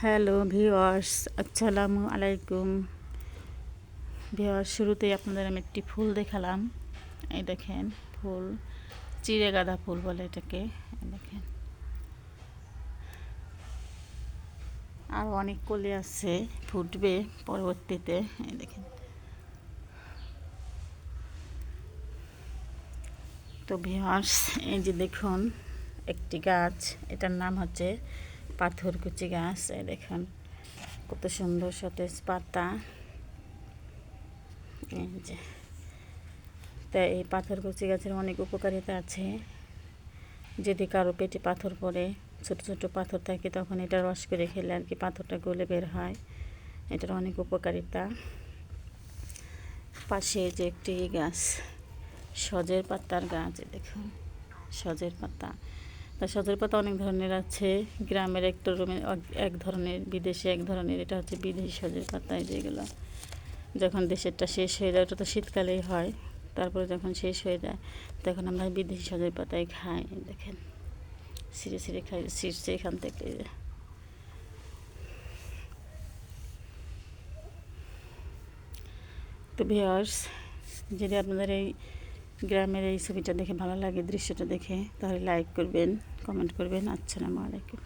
Hello viewers, আসসালামু আলাইকুম viewers. শুরুতেই আপনাদের আমি একটি ফুল দেখালাম। এই দেখেন ফুল, চিড়ে গাঁদা ফুল বলে এটাকে। দেখেন আর অনেক কলি আছে, ফুটবে পরবর্তীতে। এই দেখেন। তো ভিউয়ার্স, এই যে দেখুন একটি গাছ, এটার নাম হচ্ছে পাথরকুচি গাছ। এই দেখুন কত সুন্দর সতেজ পাতা। এই যে তাই এই পাথরকুচি গাছের অনেক উপকারিতা আছে। যদি কারো পেটে পাথর পড়ে, ছোট ছোট পাথর থাকে, তখন এটা রস করে খেলে আর কি পাথরটা গলে বের হয়। এটার অনেক উপকারিতা। পাশে যে একটি গাছ, সজের পাতার গাছ, দেখুন সজের পাতা। তা সজের পাতা অনেক ধরনের আছে, গ্রামের এক ধরনের, বিদেশে এক ধরনের। এটা হচ্ছে বিদেশি সজের পাতা। যেগুলো যখন দেশেরটা শেষ হয়ে যায়, ওটা তো শীতকালেই হয়, তারপরে যখন শেষ হয়ে যায় তখন আমরা বিদেশি সজের পাতায় খাই। দেখেন ছিঁড়ে ছিঁড়ে খাই, ছিঁড়ছে এখান থেকে। তো ভিউয়ার্স, যদি আপনাদের এই গ্রামের এই ছবিটা দেখে ভালো লাগে, দৃশ্যটা দেখে, তাহলে লাইক করবেন, কমেন্ট করবেন। আসসালামু আলাইকুম।